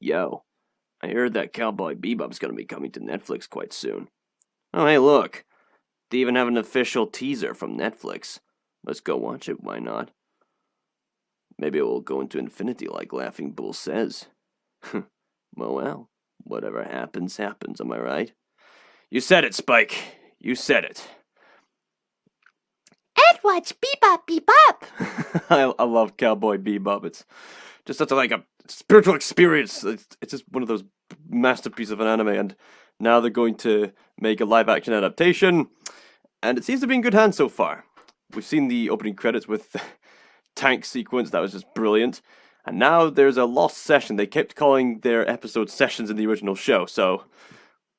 Yo, I heard that Cowboy Bebop's gonna be coming to Netflix quite soon. Oh, hey, look. They even have an official teaser from Netflix. Let's go watch it, why not? Maybe it will go into infinity like Laughing Bull says. Well, whatever happens, happens, am I right? You said it, Spike. You said it. And watch Bebop Bebop! I love Cowboy Bebop. It's just such a spiritual experience. It's just one of those masterpieces of an anime, and now they're going to make a live-action adaptation, and it seems to be in good hands so far. We've seen the opening credits with the tank sequence. That was just brilliant. And now there's a lost session. They kept calling their episode sessions in the original show, so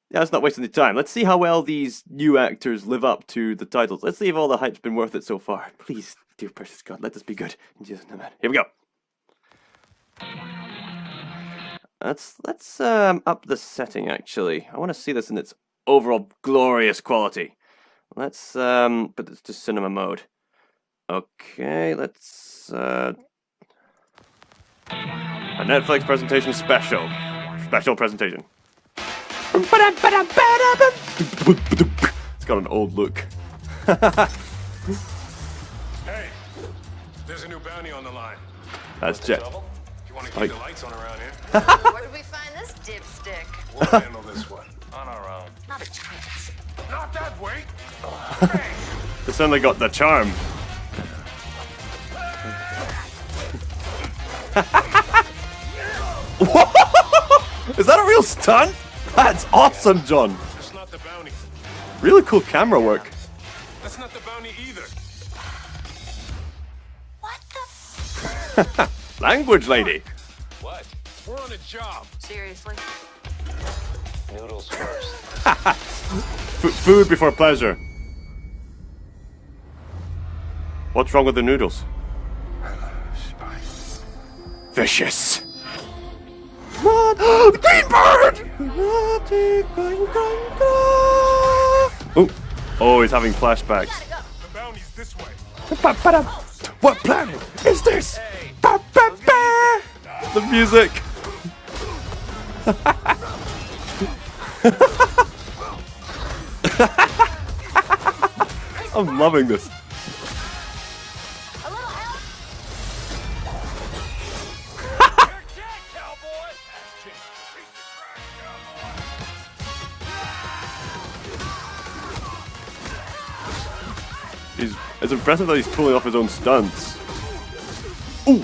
yeah, let's not waste any time. Let's see how well these new actors live up to the titles. Let's see if all the hype's been worth it so far. Please, dear precious God, let this be good. In Jesus' name. Here we go. Let's up the setting, actually. I want to see this in its overall glorious quality. Let's put this to cinema mode. Okay, let's a Netflix presentation special. Special presentation. It's got an old look. Hey, there's a new bounty on the line. That's Jet. You want to keep the lights on around here? Where did we find this dipstick? We'll handle this one. On our own. Not a chance. Not that way. They suddenly got the charm. Is that a real stunt? That's awesome, John. That's not the bounty. Really cool camera work. That's not the bounty either. What the? Language lady. What? We're on a job. Seriously? Noodles first. Food before pleasure. What's wrong with the noodles? Vicious. The green bird! Oh, he's having flashbacks. The bounty's this way. What planet is this? The music. I'm loving this. A little help? It's impressive that he's pulling off his own stunts. Ooh!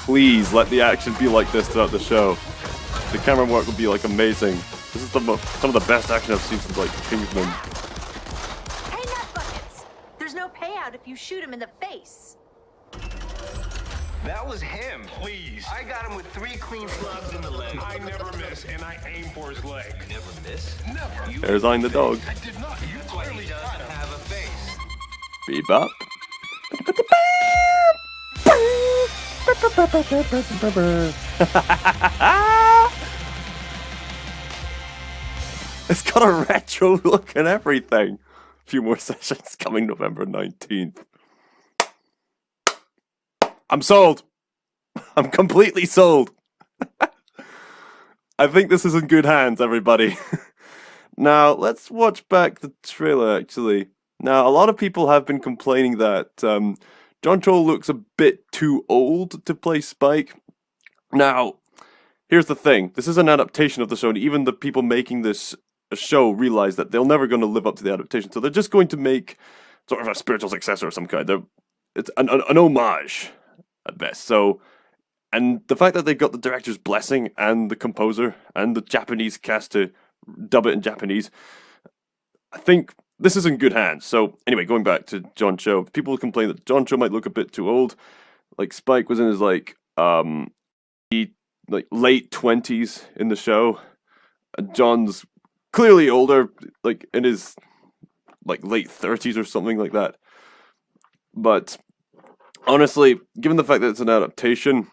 Please let the action be like this throughout the show. The camera work will be amazing. This is some of the best action I've seen since Kingsman. Hey, nut buckets! There's no payout if you shoot him in the face. That was him. Please. I got him with 3 clean slugs in the leg. I never miss, and I aim for his leg. Never miss? Never. There's Ein the dog. I did not. You That's why he clearly doesn't got him. have a face. Bebop. It's got a retro look and everything. A few more sessions coming November 19th. I'm sold. I'm completely sold. I think this is in good hands, everybody. Now, let's watch back the trailer, actually. Now, a lot of people have been complaining that John Cho looks a bit too old to play Spike. Now, here's the thing. This is an adaptation of the show, and even the people making this show realize that they're never going to live up to the adaptation, so they're just going to make sort of a spiritual successor of some kind. It's an homage, at best. So, and the fact that they've got the director's blessing and the composer and the Japanese cast to dub it in Japanese, I think this is in good hands. So, anyway, going back to John Cho, people complain that John Cho might look a bit too old. Spike was in his late 20s in the show. And John's clearly older, in his late 30s or something like that. But honestly, given the fact that it's an adaptation,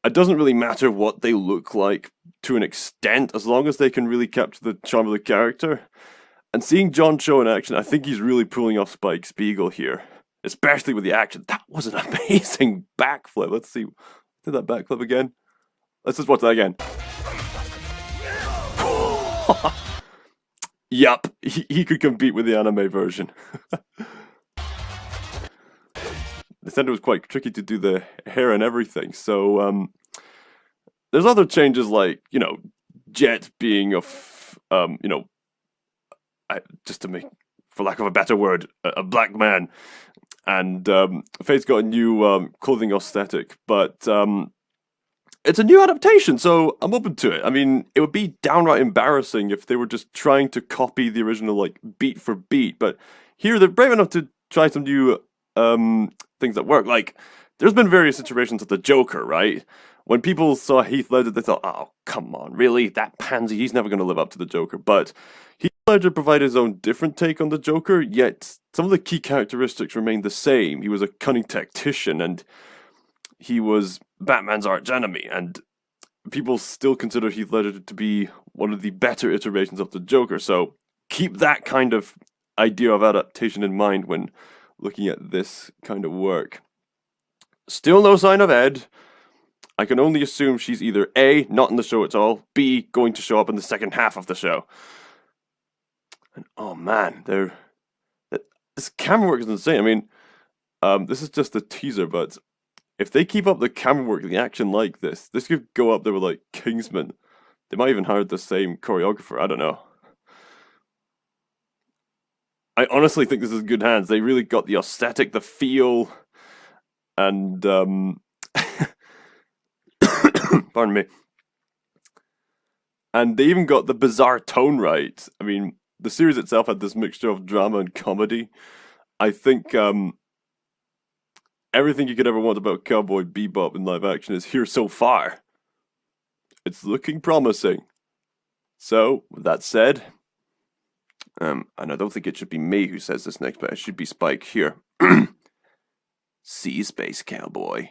it doesn't really matter what they look like to an extent, as long as they can really capture the charm of the character. And seeing John Cho in action, I think he's really pulling off Spike Spiegel here, especially with the action. That was an amazing backflip. Let's see, do that backflip again. Let's just watch that again. Yup, he could compete with the anime version. They said it was quite tricky to do the hair and everything, so there's other changes like, you know, Jet being you know, just to make, for lack of a better word, a black man, and Faye's got a new clothing aesthetic, but it's a new adaptation, so I'm open to it. I mean, it would be downright embarrassing if they were just trying to copy the original, like, beat for beat, but here they're brave enough to try some new things that work. Like, there's been various iterations of the Joker, right? When people saw Heath Ledger, they thought, oh, come on, really? That pansy, he's never going to live up to the Joker. But Heath Ledger provided his own different take on the Joker, yet some of the key characteristics remained the same. He was a cunning tactician, and he was Batman's arch enemy, and people still consider Heath Ledger to be one of the better iterations of the Joker, so keep that kind of idea of adaptation in mind when looking at this kind of work. Still no sign of Ed. I can only assume she's either A, not in the show at all, B, going to show up in the second half of the show. And oh man, this camera work is insane. I mean, this is just a teaser, but if they keep up the camera work and the action like this could go up there with like Kingsman. They might even hire the same choreographer, I don't know. I honestly think this is good hands. They really got the aesthetic, the feel, and pardon me. And they even got the bizarre tone right. I mean, the series itself had this mixture of drama and comedy. I think everything you could ever want about Cowboy Bebop in live action is here so far. It's looking promising. So, with that said, and I don't think it should be me who says this next, but it should be Spike here. See you, Space Cowboy.